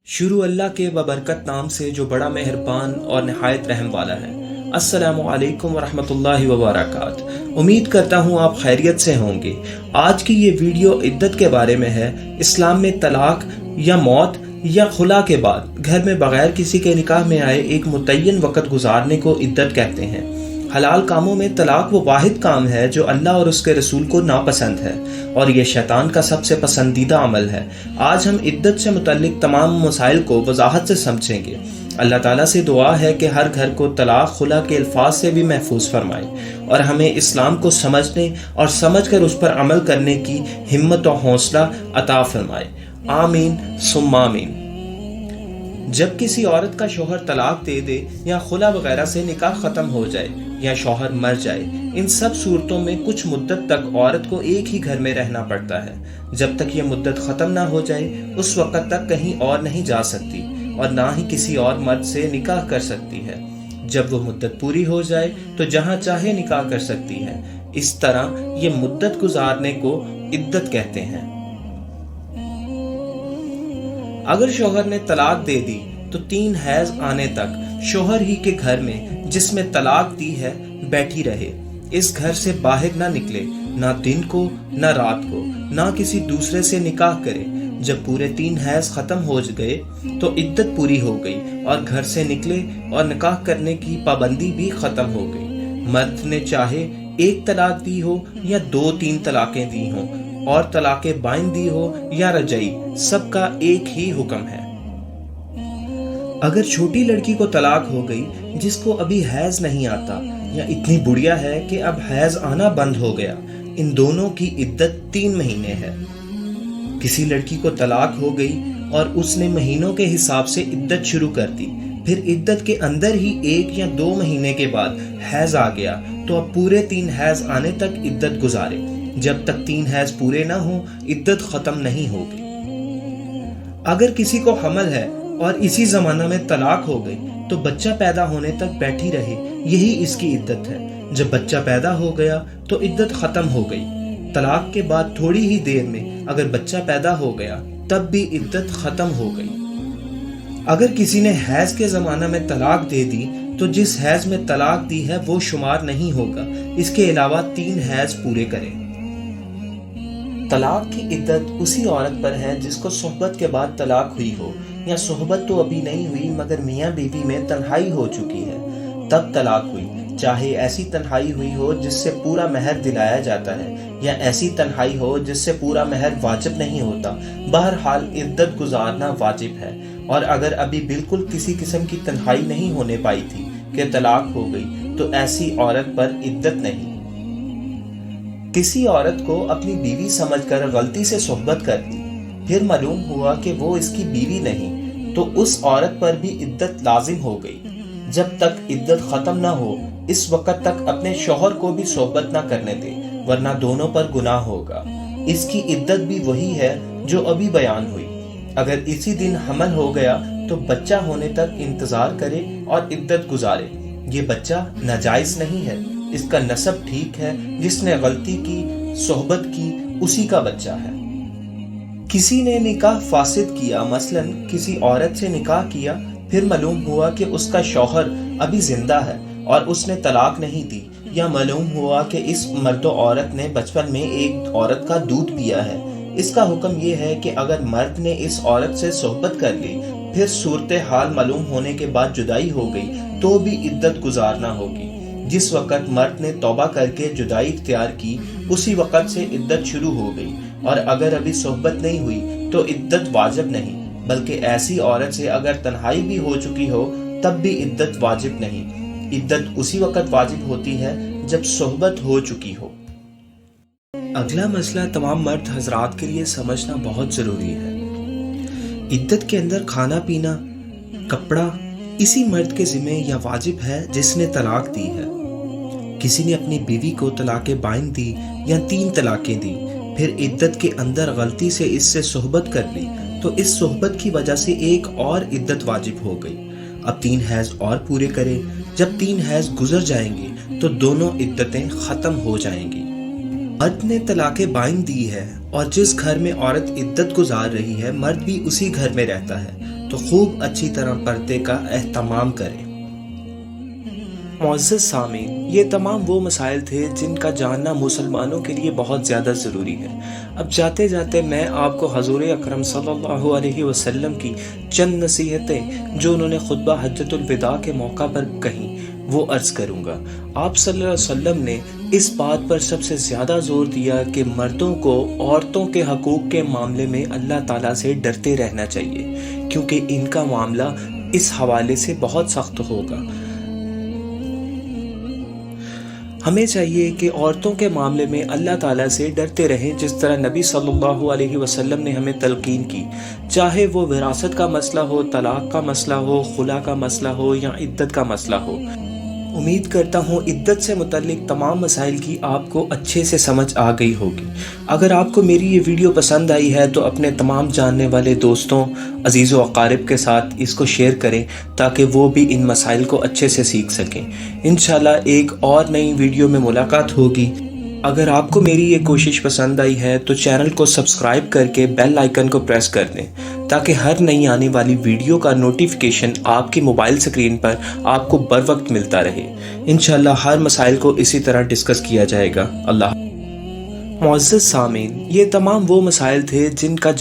शुरू अल्लाह के बबरकत नाम से जो बड़ा मेहरबान और नहायत रहम वाला है। अस्सलामु अलैकुम वरहमतुल्लाहि वबरकात। उम्मीद करता हूँ आप खैरियत से होंगे। आज की ये वीडियो इद्दत के बारे में है। इस्लाम में तलाक या मौत या खुला के बाद घर में बगैर किसी के निकाह में आए एक मुतय्यन वक़्त गुजारने को इद्दत कहते हैं। हलाल कामों में तलाक वो वाहिद काम है जो अल्लाह और उसके रसूल को नापसंद है और ये शैतान का सबसे पसंदीदा अमल है। आज हम इद्दत से मुतल्लिक तमाम मसाइल को वजाहत से समझेंगे। अल्लाह ताला से दुआ है कि हर घर को तलाक खुला के अल्फाज से भी महफूज फरमाए और हमें इस्लाम को समझने और समझकर उस पर अमल करने की हिम्मत और हौसला अता फरमाए। आमीन सुम्मा आमीन। जब किसी औरत का शौहर तलाक दे दे या खुला वगैरह से निकाह ख़त्म हो जाए या शौहर मर जाए, इन सब सूरतों में कुछ मुद्दत तक औरत को एक ही घर में रहना पड़ता है। जब तक ये मुद्दत ख़त्म ना हो जाए उस वक़्त तक कहीं और नहीं जा सकती और ना ही किसी और मर्द से निकाह कर सकती है। जब वो मुद्दत पूरी हो जाए तो जहाँ चाहे निकाह कर सकती है। इस तरह ये मुद्दत गुजारने को इद्दत कहते हैं। अगर शौहर ने तलाक दे दी तो 3 हैज आने तक शौहर ही के घर में जिसमें तलाक दी है बैठी रहे। इस घर से बाहर ना निकले, ना दिन को ना रात को, ना किसी दूसरे से निकाह करे। जब पूरे 3 हैज खत्म हो गए तो इद्दत पूरी हो गई और घर से निकले और निकाह करने की पाबंदी भी खत्म हो गई। मर्द ने चाहे 1 तलाक दी हो या 2-3 तलाकें दी हो और तलाके बाइन दी हो या रजई, सबका एक ही हुक्म है। अगर छोटी लड़की को तलाक हो गई जिसको अभी हैज नहीं आता या इतनी बुढ़िया है कि अब हैज आना बंद हो गया, इन दोनों की इद्दत 3 महीने है। किसी लड़की को तलाक हो गई और उसने महीनों के हिसाब से इद्दत शुरू कर दी, फिर इद्दत के अंदर ही 1 या 2 महीने के बाद हैज आ गया तो अब पूरे 3 हैज आने तक इद्दत गुजारे। जब तक 3 हैज पूरे ना हो इद्दत खत्म नहीं होगी। अगर किसी को हमल है और इसी जमाना में तलाक हो गई तो बच्चा पैदा होने तक बैठी रहे, यही इसकी इद्दत है। जब बच्चा पैदा हो गया तो इद्दत खत्म हो गई। तलाक के बाद थोड़ी ही देर में अगर बच्चा पैदा हो गया तब भी इद्दत खत्म हो गई। अगर किसी ने हैज के जमाना में तलाक दे दी तो जिस हैज में तलाक दी है वो शुमार नहीं होगा। इसके अलावा 3 हैज पूरे करें। तलाक की इद्दत उसी औरत पर है जिसको सोहबत के बाद तलाक हुई हो या सोहबत तो अभी नहीं हुई मगर मियाँ बीवी में तन्हाई हो चुकी है तब तलाक हुई। चाहे ऐसी तन्हाई हुई हो जिससे पूरा महर दिलाया जाता है या ऐसी तन्हाई हो जिससे पूरा महर वाजिब नहीं होता, बहरहाल इद्दत गुजारना वाजिब है। और अगर अभी बिल्कुल किसी किस्म की तन्हाई नहीं होने पाई थी कि तलाक हो गई तो ऐसी औरत पर इद्दत नहीं। किसी औरत को अपनी बीवी समझकर गलती से सोहबत कर ली, फिर मालूम हुआ कि वो इसकी बीवी नहीं, तो उस औरत पर भी इद्दत लाजिम हो गई। जब तक इद्दत खत्म ना हो इस वक्त तक अपने शौहर को भी सोहबत ना करने दे, वरना दोनों पर गुनाह होगा। इसकी इद्दत भी वही है जो अभी बयान हुई। अगर इसी दिन हमल हो गया तो बच्चा होने तक इंतजार करे और इद्दत गुजारे। ये बच्चा नाजायज नहीं है, इसका नसब ठीक है। जिसने गलती की सोहबत की उसी का बच्चा है। किसी ने निकाह फासिद किया, मसलन किसी औरत से निकाह किया, फिर मालूम हुआ कि उसका शौहर अभी जिंदा है और उसने तलाक नहीं दी, या मालूम हुआ कि इस मर्द औरत ने बचपन में एक औरत का दूध पिया है। इसका हुक्म यह है कि अगर मर्द ने इस औरत से सोहबत कर ली, फिर सूरत हाल मालूम होने के बाद जुदाई हो गई तो भी इद्दत गुजारना होगी। जिस वक़्त मर्द ने तौबा करके जुदाई इख्तियार की उसी वक़्त से इद्दत शुरू हो गई। और अगर अभी सोहबत नहीं हुई तो इद्दत वाजिब नहीं, बल्कि ऐसी औरत से अगर तन्हाई भी हो चुकी हो तब भी इद्दत वाजिब नहीं। इद्दत उसी वक़्त वाजिब होती है जब सोहबत हो चुकी हो। अगला मसला तमाम मर्द हजरात के लिए समझना बहुत ज़रूरी है। इद्दत के अंदर खाना पीना, कपड़ा इसी मर्द के ज़िम्मे या वाजिब है जिसने तलाक दी है। किसी ने अपनी बीवी को तलाके बाइन दी या 3 तलाकें दी, फिर इद्दत के अंदर गलती से इससे सोहबत कर ली तो इस सोहबत की वजह से एक और इद्दत वाजिब हो गई। अब 3 हैज और पूरे करे। जब 3 हैज गुजर जाएंगे तो दोनों इद्दतें ख़त्म हो जाएंगी। मर्द ने तलाके बाइन दी है और जिस घर में औरत इद्दत गुजार रही है मर्द भी उसी घर में रहता है। تو خوب اچھی طرح پردے کا اہتمام کریں۔ معزز سامعین، یہ تمام وہ مسائل تھے جن کا جاننا مسلمانوں کے لیے بہت زیادہ ضروری ہے۔ اب جاتے جاتے میں آپ کو حضور اکرم صلی اللہ علیہ وسلم کی چند نصیحتیں جو انہوں نے خطبہ حجۃ الوداع کے موقع پر کہیں وہ عرض کروں گا۔ آپ صلی اللہ علیہ وسلم نے اس بات پر سب سے زیادہ زور دیا کہ مردوں کو عورتوں کے حقوق کے معاملے میں اللہ تعالیٰ سے ڈرتے رہنا چاہیے، کیونکہ ان کا معاملہ اس حوالے سے بہت سخت ہوگا۔ ہمیں چاہیے کہ عورتوں کے معاملے میں اللہ تعالیٰ سے ڈرتے رہیں، جس طرح نبی صلی اللہ علیہ وسلم نے ہمیں تلقین کی، چاہے وہ وراثت کا مسئلہ ہو، طلاق کا مسئلہ ہو، خلا کا مسئلہ ہو یا عدت کا مسئلہ ہو۔ امید کرتا ہوں عدت سے متعلق تمام مسائل کی آپ کو اچھے سے سمجھ آ گئی ہوگی۔ اگر آپ کو میری یہ ویڈیو پسند آئی ہے تو اپنے تمام جاننے والے دوستوں، عزیز و اقارب کے ساتھ اس کو شیئر کریں تاکہ وہ بھی ان مسائل کو اچھے سے سیکھ سکیں۔ انشاءاللہ ایک اور نئی ویڈیو میں ملاقات ہوگی۔ اگر آپ کو میری یہ کوشش پسند آئی ہے تو چینل کو سبسکرائب کر کے بیل آئیکن کو پریس کر دیں تاکہ ہر نئی آنے والی ویڈیو کا نوٹیفیکیشن آپ کی موبائل سکرین پر آپ کو بر وقت ملتا رہے۔ انشاءاللہ ہر مسائل کو اسی طرح ڈسکس کیا جائے گا۔ اللہ معزز سامعین، یہ تمام وہ مسائل تھے جن کا